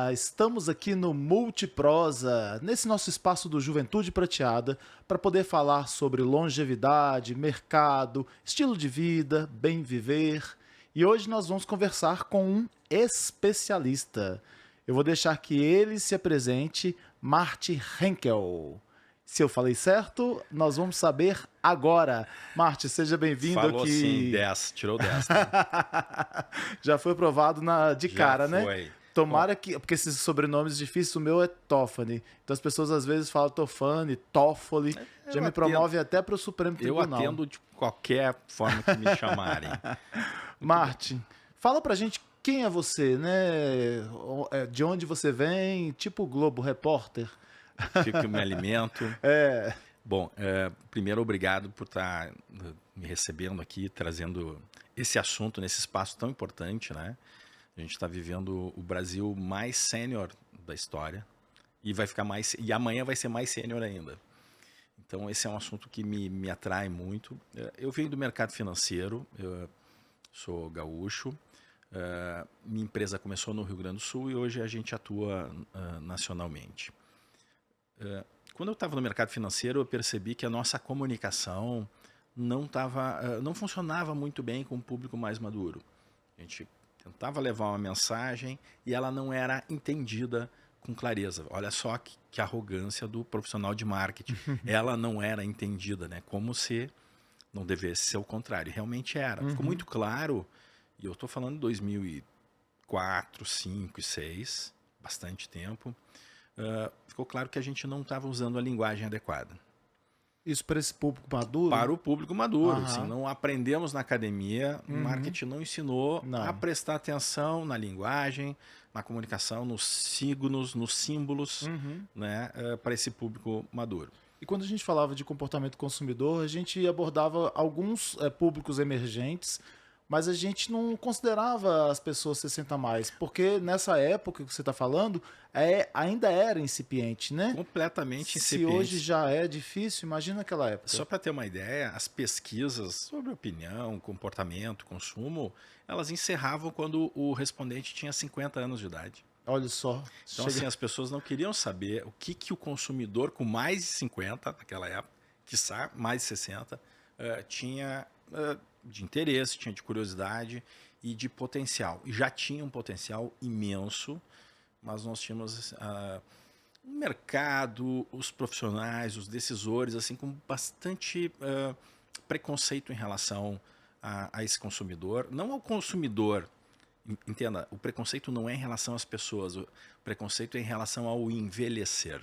Olá, estamos aqui no Multiprosa, nesse nosso espaço do Juventude Prateada, para poder falar sobre longevidade, mercado, estilo de vida, bem viver. E hoje nós vamos conversar com um especialista. Eu vou deixar que ele se apresente, Marty Henkel. Se eu falei certo, nós vamos saber agora. Marty, seja bem-vindo aqui. Falou sim, 10, tirou 10. Tá? Já foi aprovado de Já cara, né? foi. Tomara que... Porque esses sobrenomes difíceis, o meu é Toffoli. Então as pessoas às vezes falam Tofani, Toffoli. Já me promove até para o Supremo Tribunal. Eu atendo de qualquer forma que me chamarem. Marty, fala pra gente quem é você, né? De onde você vem, tipo Globo Repórter. Fico que eu me alimento. Bom, primeiro, obrigado por estar me recebendo aqui, trazendo esse assunto nesse espaço tão importante, né? A gente está vivendo o Brasil mais sênior da história e vai ficar mais, e amanhã vai ser mais sênior ainda. Então, esse é um assunto que me atrai muito. Eu venho do mercado financeiro, eu sou gaúcho. Minha empresa começou no Rio Grande do Sul e hoje a gente atua nacionalmente. Quando eu estava no mercado financeiro, eu percebi que a nossa comunicação não funcionava muito bem com o público mais maduro. A gente tentava levar uma mensagem e ela não era entendida com clareza. Olha só que arrogância do profissional de marketing. Ela não era entendida, né? Como se não devesse ser o contrário. Realmente era. Ficou muito claro, e eu estou falando de 2004, 2005 e 2006, bastante tempo. Ficou claro que a gente não estava usando a linguagem adequada. Isso para esse público maduro? Para o público maduro. Assim, não aprendemos na academia, o marketing não ensinou a prestar atenção na linguagem, na comunicação, nos signos, nos símbolos, né, para esse público maduro. E quando a gente falava de comportamento consumidor, a gente abordava alguns públicos emergentes, mas a gente não considerava as pessoas 60 a mais, porque nessa época que você está falando, ainda era incipiente, né? Completamente incipiente. Se hoje já é difícil, imagina naquela época. Só para ter uma ideia, as pesquisas sobre opinião, comportamento, consumo, elas encerravam quando o respondente tinha 50 anos de idade. Olha só. Então, assim, as pessoas não queriam saber o que o consumidor com mais de 50, naquela época, quiçá mais de 60, tinha... de interesse, tinha de curiosidade e de potencial. E já tinha um potencial imenso, mas nós tínhamos o mercado, os profissionais, os decisores, assim, com bastante preconceito em relação a esse consumidor. Não ao consumidor, entenda, o preconceito não é em relação às pessoas, o preconceito é em relação ao envelhecer.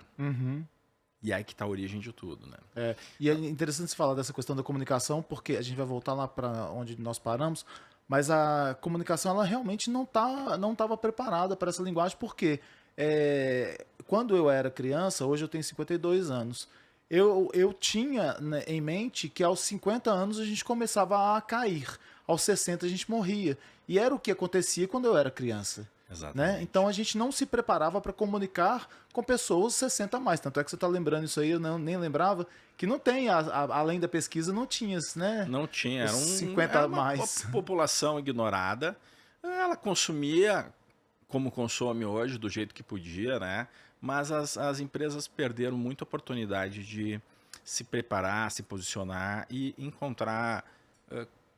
E aí que está a origem de tudo, né? E é interessante se falar dessa questão da comunicação, porque a gente vai voltar lá para onde nós paramos, mas a comunicação ela realmente não estava preparada para essa linguagem, porque quando eu era criança, hoje eu tenho 52 anos, eu tinha, né, em mente que aos 50 anos a gente começava a cair, aos 60 a gente morria, e era o que acontecia quando eu era criança. Né? Então a gente não se preparava para comunicar com pessoas 60 a mais. Tanto é que você está lembrando isso aí, eu nem lembrava, que não tem, além da pesquisa, não tinha, né? Não tinha, era 50 a mais. Uma população ignorada. Ela consumia como consome hoje, do jeito que podia, né? Mas as empresas perderam muita oportunidade de se preparar, se posicionar e encontrar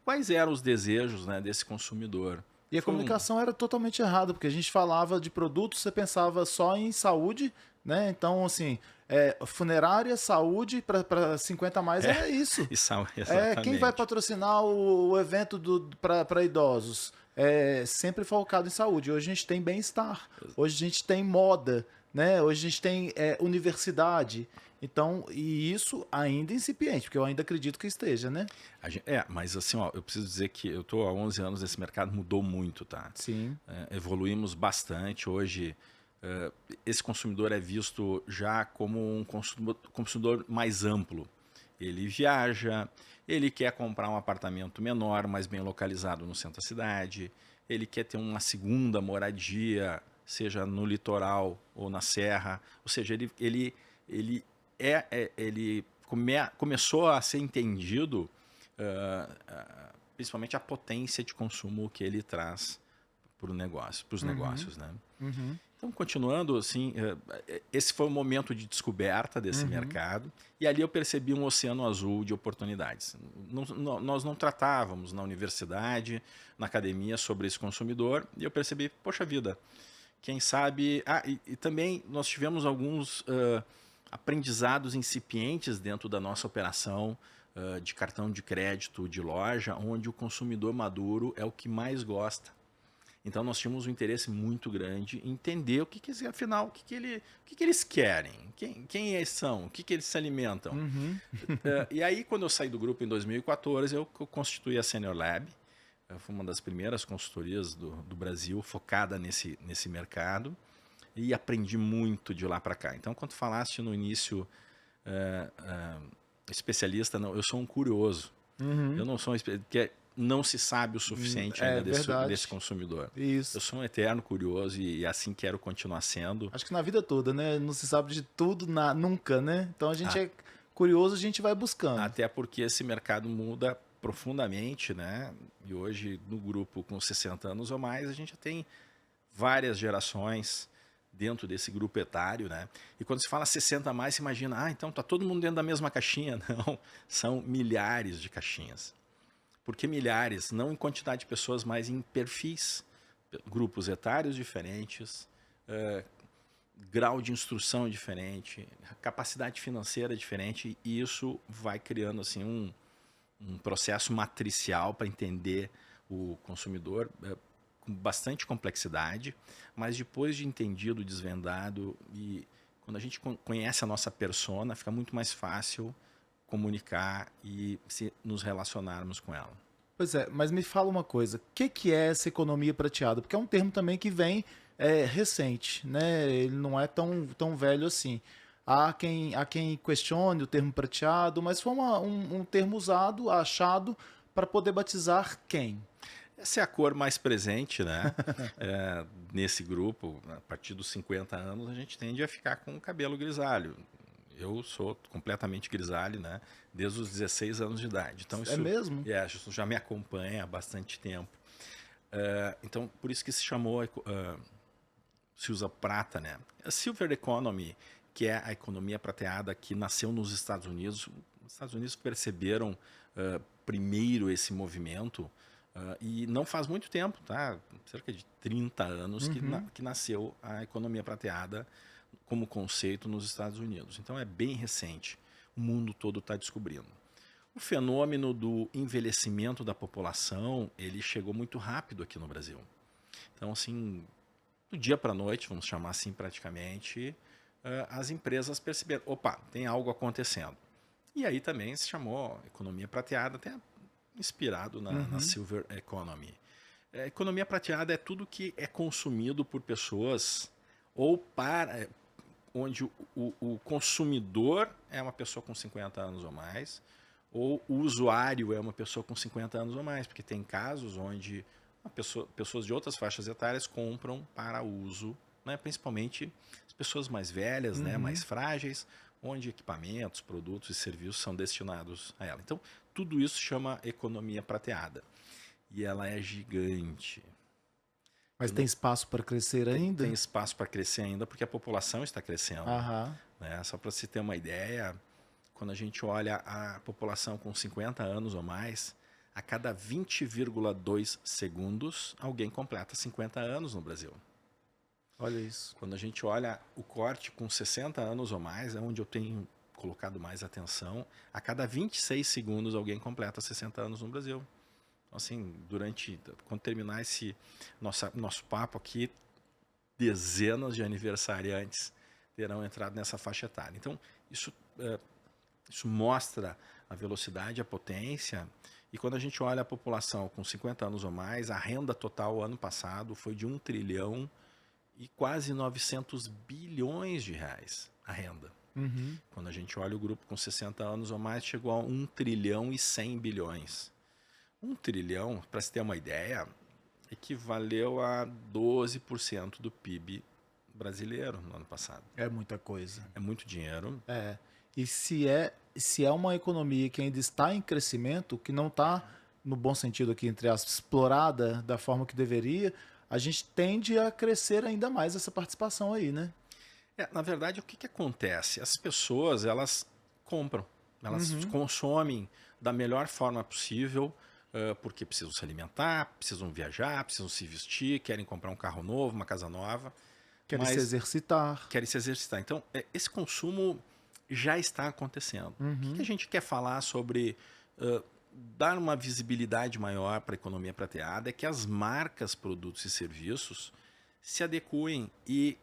quais eram os desejos, né, desse consumidor. E a comunicação era totalmente errada, porque a gente falava de produtos, você pensava só em saúde, né? Então, assim, funerária, saúde, para 50 a mais é isso. Exatamente. Quem vai patrocinar o evento para idosos? Sempre focado em saúde. Hoje a gente tem bem-estar, hoje a gente tem moda, né? Hoje a gente tem universidade. Então, e isso ainda é incipiente, porque eu ainda acredito que esteja, né? Mas assim, ó, eu preciso dizer que eu estou há 11 anos nesse mercado, mudou muito, tá? Sim. Evoluímos bastante. Hoje, esse consumidor é visto já como um consumidor mais amplo. Ele viaja, ele quer comprar um apartamento menor, mas bem localizado no centro da cidade, ele quer ter uma segunda moradia, seja no litoral ou na serra, ou seja, ele começou a ser entendido, principalmente a potência de consumo que ele traz para os negócios, né? Então, continuando, assim, esse foi o momento de descoberta desse mercado, e ali eu percebi um oceano azul de oportunidades. Nós não tratávamos na universidade, na academia, sobre esse consumidor, e eu percebi, poxa vida, quem sabe... E também nós tivemos alguns aprendizados incipientes dentro da nossa operação de cartão de crédito de loja, onde o consumidor maduro é o que mais gosta. Então nós tínhamos um interesse muito grande em entender afinal, o que eles querem, quem eles são, o que eles se alimentam. E aí, quando eu saí do grupo em 2014, eu constituí a Senior Lab. Foi uma das primeiras consultorias do Brasil focada nesse mercado, e aprendi muito de lá para cá. Então, quando falaste no início especialista, não, eu sou um curioso. Eu não sou um especialista, não se sabe o suficiente ainda desse consumidor. Isso. Eu sou um eterno curioso e assim quero continuar sendo. Acho que na vida toda, né? Não se sabe de tudo nunca, né? Então a gente é curioso, a gente vai buscando. Até porque esse mercado muda profundamente, né? E hoje, no grupo com 60 anos ou mais, a gente já tem várias gerações dentro desse grupo etário, né? E quando se fala 60 a mais, se imagina, então tá todo mundo dentro da mesma caixinha. Não, são milhares de caixinhas. Por que milhares? Não em quantidade de pessoas, mas em perfis, grupos etários diferentes, grau de instrução diferente, capacidade financeira diferente, e isso vai criando assim, um processo matricial para entender o consumidor com bastante complexidade, mas depois de entendido, desvendado, e quando a gente conhece a nossa persona, fica muito mais fácil comunicar e se nos relacionarmos com ela. Pois é, mas me fala uma coisa, o que é essa economia prateada? Porque é um termo também que vem recente, né? Ele não é tão velho assim. Há quem questione o termo prateado, mas foi um termo usado, achado, para poder batizar quem? Essa é a cor mais presente, né? Nesse grupo, a partir dos 50 anos, a gente tende a ficar com o cabelo grisalho. Eu sou completamente grisalho, né? Desde os 16 anos de idade. Então, isso, mesmo? Isso já me acompanha há bastante tempo. Então, por isso que se chamou, se usa prata, né? A Silver Economy, que é a economia prateada que nasceu nos Estados Unidos. Os Estados Unidos perceberam primeiro esse movimento e não faz muito tempo, tá? Cerca de 30 anos que nasceu a economia prateada como conceito nos Estados Unidos. Então é bem recente, o mundo todo está descobrindo. O fenômeno do envelhecimento da população, ele chegou muito rápido aqui no Brasil. Então, assim, do dia para a noite, vamos chamar assim praticamente, as empresas perceberam, opa, tem algo acontecendo. E aí também se chamou economia prateada, até inspirado na Silver Economy. A economia prateada é tudo que é consumido por pessoas ou onde o consumidor é uma pessoa com 50 anos ou mais, ou o usuário é uma pessoa com 50 anos ou mais, porque tem casos onde pessoas de outras faixas etárias compram para uso, né, principalmente as pessoas mais velhas, né, mais frágeis, onde equipamentos, produtos e serviços são destinados a ela. Então, tudo isso chama economia prateada. E ela é gigante. Mas tem espaço para crescer ainda? Tem espaço para crescer ainda, porque a população está crescendo. Né? Só para você ter uma ideia, quando a gente olha a população com 50 anos ou mais, a cada 20,2 segundos, alguém completa 50 anos no Brasil. Olha isso. Quando a gente olha o corte com 60 anos ou mais, é onde eu tenho colocado mais atenção, a cada 26 segundos alguém completa 60 anos no Brasil. Então, assim, quando terminar esse nosso papo aqui, dezenas de aniversariantes terão entrado nessa faixa etária. Então, isso mostra a velocidade, a potência. E quando a gente olha a população com 50 anos ou mais, a renda total ano passado foi de 1 trilhão e quase 900 bilhões de reais a renda. Quando a gente olha o grupo com 60 anos ou mais, chegou a 1 trilhão e 100 bilhões. 1 trilhão, para se ter uma ideia, equivaleu a 12% do PIB brasileiro no ano passado. É muita coisa. É muito dinheiro. E se é uma economia que ainda está em crescimento, que não está, no bom sentido aqui, entre aspas, explorada da forma que deveria, a gente tende a crescer ainda mais essa participação aí, né? Na verdade, o que acontece? As pessoas, elas compram, elas consomem da melhor forma possível, porque precisam se alimentar, precisam viajar, precisam se vestir, querem comprar um carro novo, uma casa nova. Querem se exercitar. Querem se exercitar. Então, esse consumo já está acontecendo. O que a gente quer falar sobre dar uma visibilidade maior para a economia prateada é que as marcas, produtos e serviços se adequem e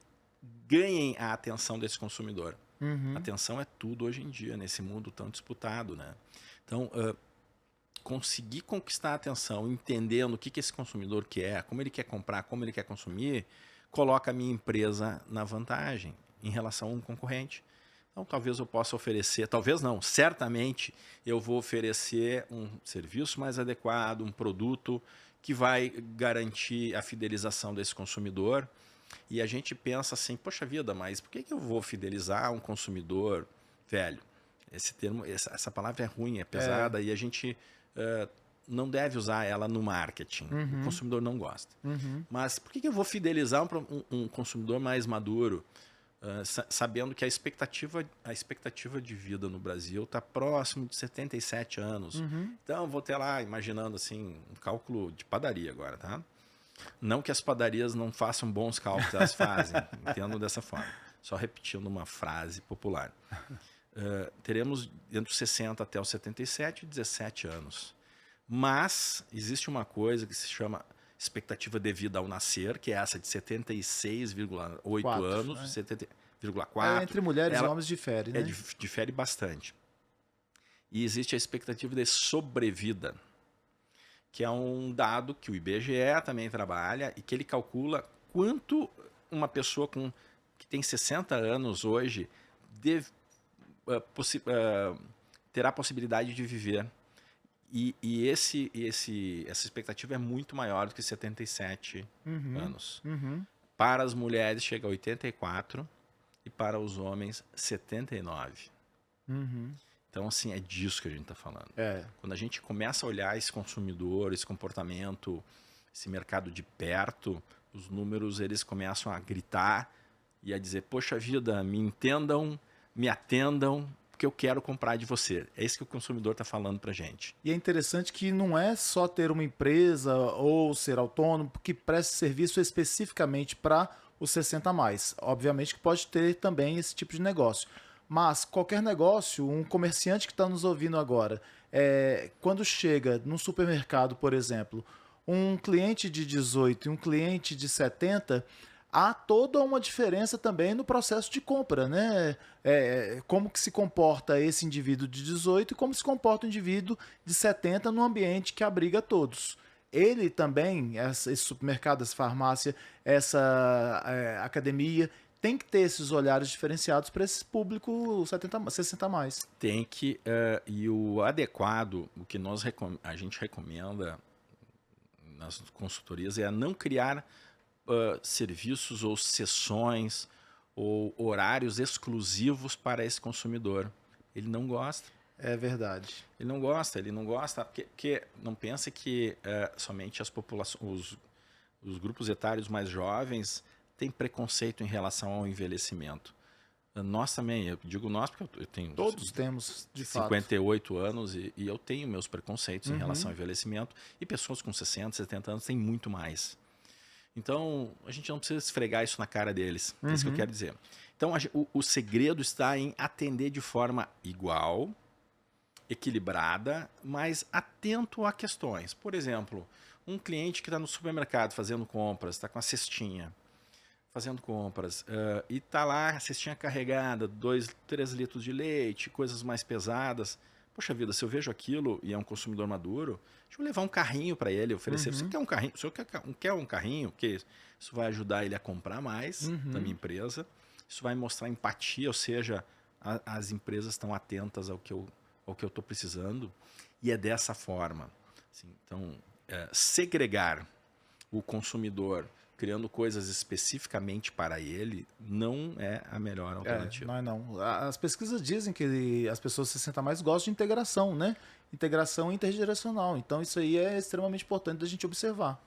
ganhem a atenção desse consumidor. Atenção é tudo hoje em dia, nesse mundo tão disputado, né? Então, conseguir conquistar a atenção, entendendo o que esse consumidor quer, como ele quer comprar, como ele quer consumir, coloca a minha empresa na vantagem em relação a um concorrente. Então, talvez eu possa oferecer, talvez não, certamente eu vou oferecer um serviço mais adequado, um produto que vai garantir a fidelização desse consumidor. E a gente pensa assim, poxa vida, mas por que eu vou fidelizar um consumidor velho? Esse termo, essa palavra é ruim, é pesada e a gente não deve usar ela no marketing. O consumidor não gosta. Mas por que eu vou fidelizar um consumidor mais maduro, sabendo que a expectativa de vida no Brasil está próximo de 77 anos? Então, vou ter lá, imaginando assim, um cálculo de padaria agora, tá? Não que as padarias não façam bons cálculos, elas fazem, entendo dessa forma. Só repetindo uma frase popular. Teremos entre os 60 até os 77, 17 anos. Mas existe uma coisa que se chama expectativa de vida ao nascer, que é essa de 76,8 anos, 70,4. Entre mulheres e homens difere, né? Difere bastante. E existe a expectativa de sobrevida, que é um dado que o IBGE também trabalha e que ele calcula quanto uma pessoa que tem 60 anos hoje terá a possibilidade de viver. E essa expectativa é muito maior do que 77 anos. Para as mulheres chega a 84 e para os homens 79. Então, assim, é disso que a gente está falando. Quando a gente começa a olhar esse consumidor, esse comportamento, esse mercado de perto, os números eles começam a gritar e a dizer, poxa vida, me entendam, me atendam, porque eu quero comprar de você. É isso que o consumidor está falando para a gente. E é interessante que não é só ter uma empresa ou ser autônomo que preste serviço especificamente para os 60 a mais. Obviamente que pode ter também esse tipo de negócio. Mas qualquer negócio, um comerciante que está nos ouvindo agora, quando chega num supermercado, por exemplo, um cliente de 18 e um cliente de 70, há toda uma diferença também no processo de compra, né? Como que se comporta esse indivíduo de 18 e como se comporta o indivíduo de 70 num ambiente que abriga todos. Ele também, esse supermercado, essa farmácia, essa academia, tem que ter esses olhares diferenciados para esse público 60 a mais. Tem que, e o adequado, o que a gente recomenda nas consultorias é não criar serviços ou sessões ou horários exclusivos para esse consumidor. Ele não gosta. É verdade. Ele não gosta porque não pensa que somente as populações, os grupos etários mais jovens têm preconceito em relação ao envelhecimento. Nós também, eu digo nós porque eu tenho... Todos temos, de 58 anos e eu tenho meus preconceitos em relação ao envelhecimento e pessoas com 60, 70 anos têm muito mais. Então, a gente não precisa esfregar isso na cara deles. É isso que eu quero dizer. Então, o segredo está em atender de forma igual, equilibrada, mas atento a questões. Por exemplo, um cliente que está no supermercado fazendo compras, está com a cestinha, fazendo compras, e está lá a cestinha carregada, 2, 3 litros de leite, coisas mais pesadas. Poxa vida, se eu vejo aquilo e é um consumidor maduro, deixa eu levar um carrinho para ele, oferecer. Você quer um carrinho? O senhor quer um carrinho? Porque isso vai ajudar ele a comprar mais da minha empresa. Isso vai mostrar empatia, ou seja, as empresas estão atentas ao que eu estou precisando. E é dessa forma. Assim, então, segregar o consumidor criando coisas especificamente para ele, não é a melhor alternativa. Não. As pesquisas dizem que as pessoas 60 a mais gostam de integração, né? Integração interdirecional. Então, isso aí é extremamente importante da gente observar.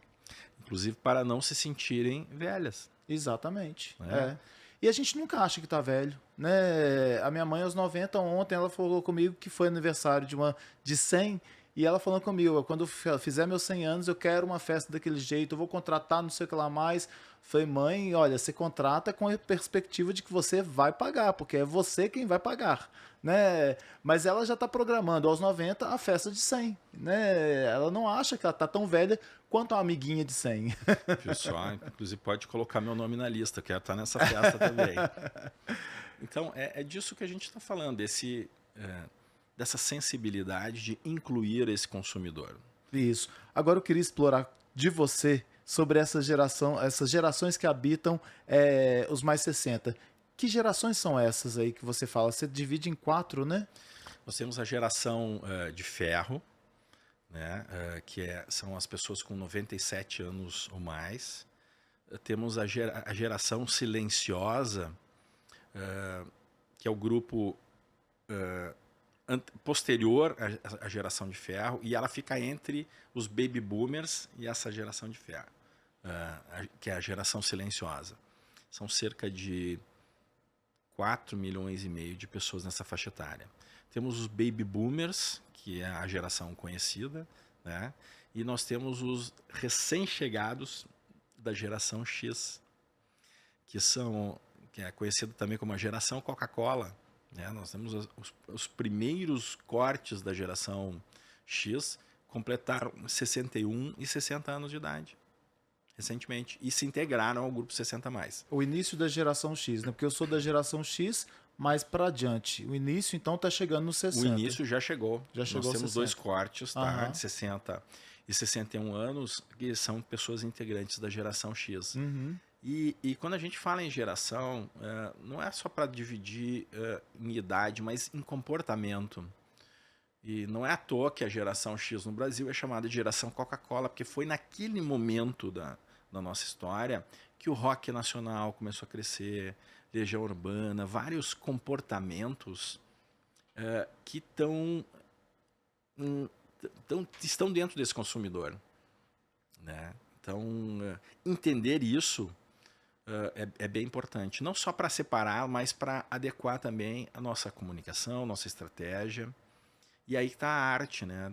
inclusive para não se sentirem velhas. Exatamente. E a gente nunca acha que tá velho, né? A minha mãe, aos 90, ontem, ela falou comigo que foi aniversário de 100, e ela falando comigo, quando eu fizer meus 100 anos, eu quero uma festa daquele jeito, eu vou contratar não sei o que lá mais. Falei, mãe, olha, você contrata com a perspectiva de que você vai pagar, porque é você quem vai pagar, né? Mas ela já está programando aos 90 a festa de 100, né? Ela não acha que ela está tão velha quanto a amiguinha de 100. Viu só? Inclusive pode colocar meu nome na lista, quero estar nessa festa também. Então, é disso que a gente está falando, dessa sensibilidade de incluir esse consumidor. Isso. Agora eu queria explorar de você sobre essas gerações que habitam os mais 60. Que gerações são essas aí que você fala? Você divide em 4, né? Nós temos a geração de ferro, né? São as pessoas com 97 anos ou mais. Temos a geração silenciosa, que é o grupo posterior à geração de ferro, e ela fica entre os baby boomers e essa geração de ferro, que é a geração silenciosa. São cerca de 4,5 milhões de pessoas nessa faixa etária. Temos os baby boomers, que é a geração conhecida, né? E nós temos os recém-chegados da geração X, que é conhecida também como a geração Coca-Cola, né? Nós temos os primeiros cortes da geração X completaram 61 e 60 anos de idade recentemente e se integraram ao grupo 60+. O início da geração X, né? Porque eu sou da geração X, mais para adiante. O início então está chegando no 60. O início já chegou. Já chegou. Nós temos 60. 2 cortes, tá? De 60 e 61 anos, que são pessoas integrantes da geração X. Uhum. E quando a gente fala em geração, não é só para dividir em idade, mas em comportamento. E não é à toa que a geração X no Brasil é chamada de geração Coca-Cola, porque foi naquele momento da nossa história que o rock nacional começou a crescer, Legião Urbana, vários comportamentos que estão dentro desse consumidor, né? Então, entender isso é bem importante, não só para separar, mas para adequar também a nossa comunicação, nossa estratégia. E aí está a arte, né,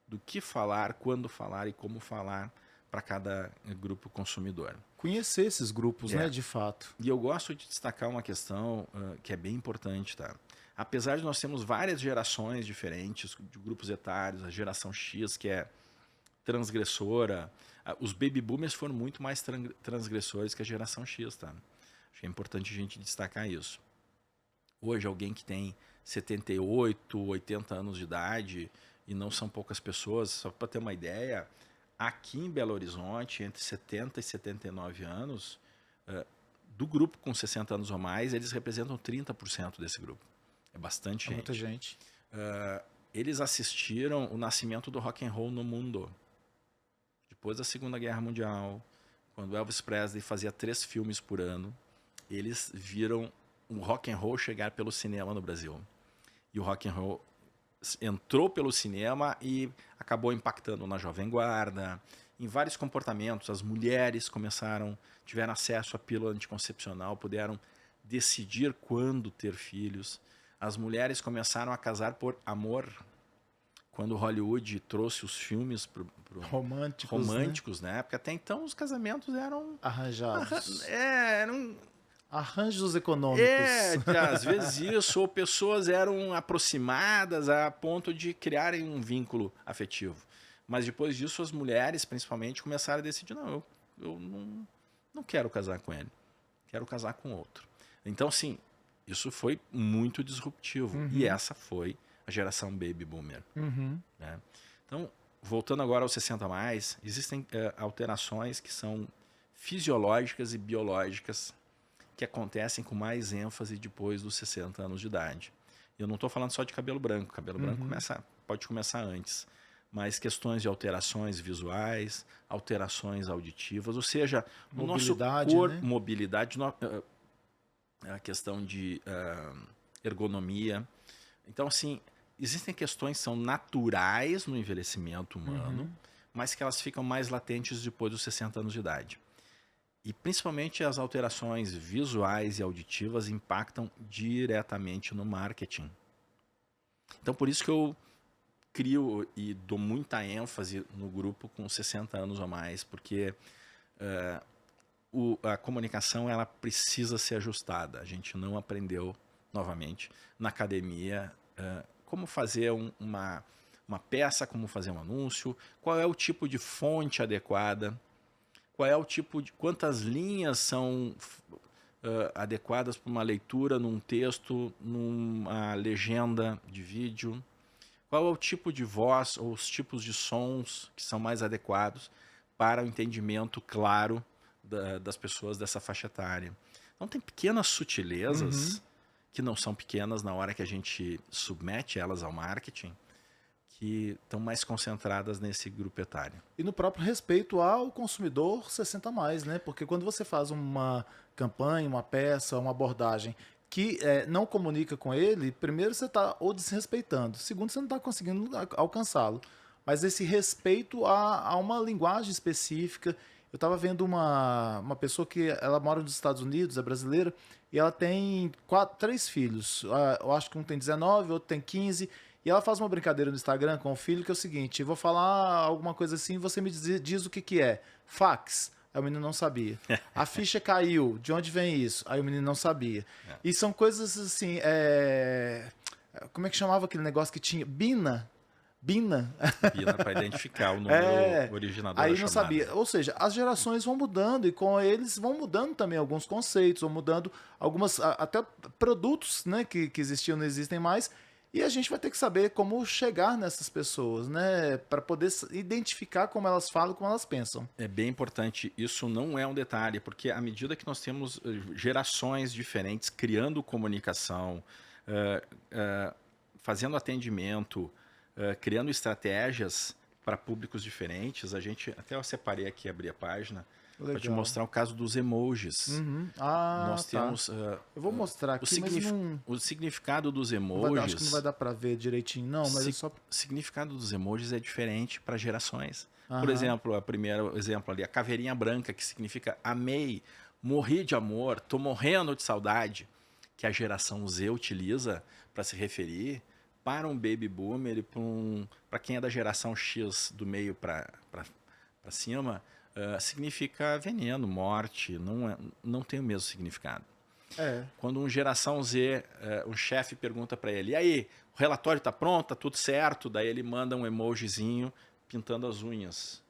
do que falar, quando falar e como falar para cada grupo consumidor. Conhecer esses grupos, né, de fato. E eu gosto de destacar uma questão que é bem importante, tá? Apesar de nós termos várias gerações diferentes de grupos etários, a geração X, que é transgressora, os baby boomers foram muito mais transgressores que a geração X, tá? Acho que é importante a gente destacar isso. Hoje, alguém que tem 78, 80 anos de idade, e não são poucas pessoas, só para ter uma ideia, aqui em Belo Horizonte, entre 70 e 79 anos, do grupo com 60 anos ou mais, eles representam 30% desse grupo. É bastante gente. Muita gente. Eles assistiram o nascimento do rock and roll no mundo. Depois da Segunda Guerra Mundial, quando Elvis Presley fazia 3 filmes por ano, eles viram o rock and roll chegar pelo cinema no Brasil. E o rock and roll entrou pelo cinema e acabou impactando na Jovem Guarda, em vários comportamentos. As mulheres tiveram acesso à pílula anticoncepcional, puderam decidir quando ter filhos. As mulheres começaram a casar por amor, quando Hollywood trouxe os filmes românticos, né? Porque até então os casamentos eram arranjados. Eram arranjos econômicos. Às vezes isso, ou pessoas eram aproximadas a ponto de criarem um vínculo afetivo. Mas depois disso, as mulheres, principalmente, começaram a decidir, não, eu não quero casar com ele, quero casar com outro. Então, sim, isso foi muito disruptivo. Uhum. E essa foi a geração Baby Boomer. Uhum. Né? Então, voltando agora aos 60+, existem alterações que são fisiológicas e biológicas que acontecem com mais ênfase depois dos 60 anos de idade. Eu não estou falando só de cabelo branco. Cabelo branco pode começar antes. Mas questões de alterações visuais, alterações auditivas, ou seja, no nosso corpo, né? Mobilidade, a questão de ergonomia. Então, assim, existem questões que são naturais no envelhecimento humano, mas que elas ficam mais latentes depois dos 60 anos de idade. E principalmente as alterações visuais e auditivas impactam diretamente no marketing. Então, por isso que eu crio e dou muita ênfase no grupo com 60 anos ou mais, porque a comunicação ela precisa ser ajustada. A gente não aprendeu, novamente, na academia, como fazer uma peça, como fazer um anúncio, qual é o tipo de fonte adequada, qual é o tipo de quantas linhas são adequadas para uma leitura num texto, numa legenda de vídeo, qual é o tipo de voz ou os tipos de sons que são mais adequados para o entendimento claro das pessoas dessa faixa etária. Então tem pequenas sutilezas que não são pequenas na hora que a gente submete elas ao marketing, que estão mais concentradas nesse grupo etário. E no próprio respeito ao consumidor 60 mais, né? Porque quando você faz uma campanha, uma peça, uma abordagem que não comunica com ele, primeiro você está ou desrespeitando, segundo você não está conseguindo alcançá-lo. Mas esse respeito a uma linguagem específica. Eu estava vendo uma pessoa que ela mora nos Estados Unidos, é brasileira, e ela tem 3 filhos. Eu acho que um tem 19, outro tem 15. E ela faz uma brincadeira no Instagram com o filho que é o seguinte: eu vou falar alguma coisa assim, você me diz o que é. Fax. Aí o menino não sabia. A ficha caiu. De onde vem isso? Aí o menino não sabia. E são coisas assim... Como é que chamava aquele negócio que tinha? Bina para identificar o número original da aí chamada. Não sabia. Ou seja, as gerações vão mudando e com eles vão mudando também alguns conceitos, vão mudando algumas até produtos, né, que existiam não existem mais. E a gente vai ter que saber como chegar nessas pessoas, né, para poder identificar como elas falam, como elas pensam. É bem importante. Isso não é um detalhe, porque à medida que nós temos gerações diferentes criando comunicação, fazendo atendimento, criando estratégias para públicos diferentes, até eu separei aqui, abri a página para te mostrar o caso dos emojis. Nós temos... eu vou mostrar aqui, o significado dos emojis... Acho que não vai dar para ver direitinho, não, mas O significado dos emojis é diferente para gerações. Por exemplo, o primeiro exemplo ali, a caveirinha branca, que significa amei, morri de amor, tô morrendo de saudade, que a geração Z utiliza para se referir para um baby boomer e para quem é da geração X do meio para cima, significa veneno, morte, não tem o mesmo significado. Quando um geração Z, um chefe pergunta para ele, e aí, o relatório está pronto, está tudo certo? Daí ele manda um emojizinho pintando as unhas,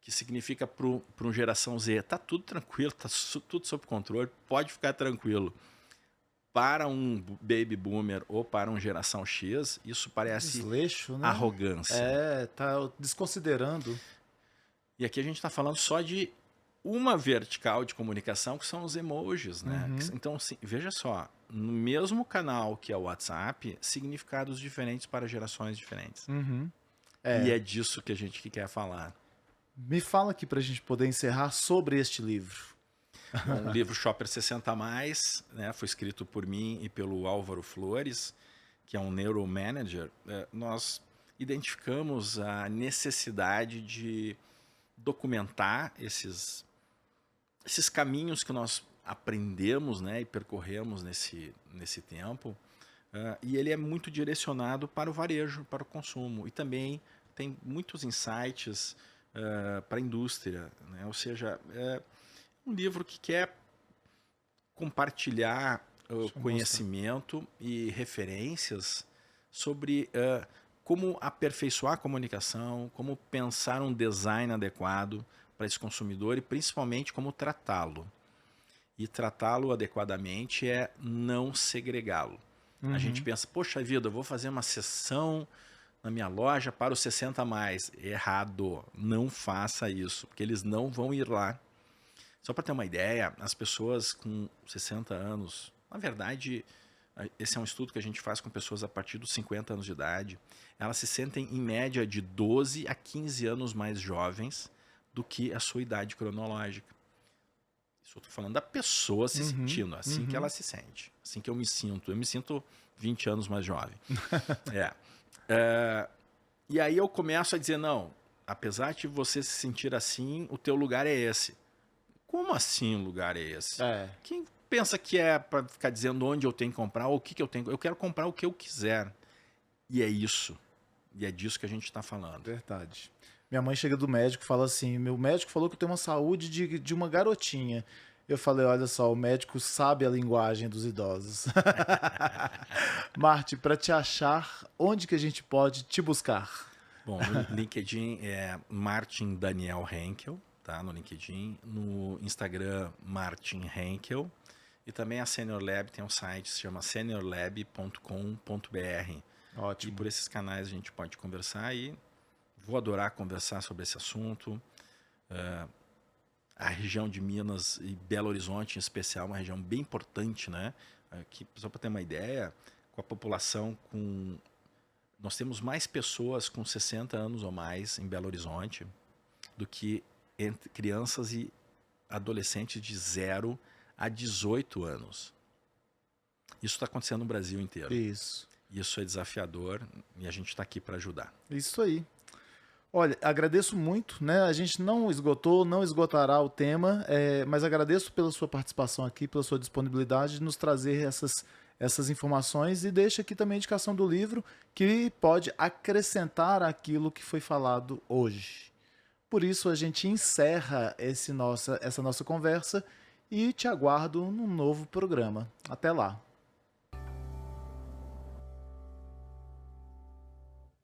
que significa para um geração Z, está tudo tranquilo, está tudo sob controle, pode ficar tranquilo. Para um baby boomer ou para uma geração X, isso parece desleixo, né? Arrogância. Tá desconsiderando. E aqui a gente está falando só de uma vertical de comunicação, que são os emojis, né? Então, assim, veja só, no mesmo canal que é o WhatsApp, significados diferentes para gerações diferentes. E é disso que a gente quer falar. Me fala aqui para a gente poder encerrar sobre este livro. O livro Shopper 60 Mais, né, foi escrito por mim e pelo Álvaro Flores, que é um neuromanager. Nós identificamos a necessidade de documentar esses caminhos que nós aprendemos, né, e percorremos nesse tempo. E ele é muito direcionado para o varejo, para o consumo. E também tem muitos insights para a indústria, né? Ou seja, um livro que quer compartilhar conhecimento e referências sobre como aperfeiçoar a comunicação, como pensar um design adequado para esse consumidor e principalmente como tratá-lo. E tratá-lo adequadamente é não segregá-lo. A gente pensa, poxa vida, eu vou fazer uma sessão na minha loja para os 60 mais. Errado, não faça isso, porque eles não vão ir lá. Só para ter uma ideia, as pessoas com 60 anos, na verdade, esse é um estudo que a gente faz com pessoas a partir dos 50 anos de idade, elas se sentem em média de 12 a 15 anos mais jovens do que a sua idade cronológica. Isso eu estou falando da pessoa se sentindo, assim que ela se sente, assim que eu me sinto 20 anos mais jovem. E aí eu começo a dizer, não, apesar de você se sentir assim, o teu lugar é esse. Como assim o lugar é esse? Quem pensa que é para ficar dizendo onde eu tenho que comprar ou o que eu tenho? Eu quero comprar o que eu quiser. E é isso. E é disso que a gente está falando. Verdade. Minha mãe chega do médico e fala assim, meu médico falou que eu tenho uma saúde de uma garotinha. Eu falei, olha só, o médico sabe a linguagem dos idosos. Marty, para te achar, onde que a gente pode te buscar? Bom, no LinkedIn é Martin Daniel Henkel, tá? No LinkedIn. No Instagram, Martin Henkel. E também a Senior Lab tem um site que se chama seniorlab.com.br. Ótimo. E por esses canais a gente pode conversar e vou adorar conversar sobre esse assunto. A região de Minas e Belo Horizonte, em especial, uma região bem importante, né? Que, só para ter uma ideia, com a população nós temos mais pessoas com 60 anos ou mais em Belo Horizonte do que entre crianças e adolescentes de 0 a 18 anos. Isso está acontecendo no Brasil inteiro. Isso. Isso é desafiador e a gente está aqui para ajudar. Isso aí. Olha, agradeço muito, né? A gente não esgotou, não esgotará o tema, mas agradeço pela sua participação aqui, pela sua disponibilidade de nos trazer essas informações e deixa aqui também a indicação do livro que pode acrescentar aquilo que foi falado hoje. Por isso a gente encerra essa nossa conversa e te aguardo num novo programa. Até lá!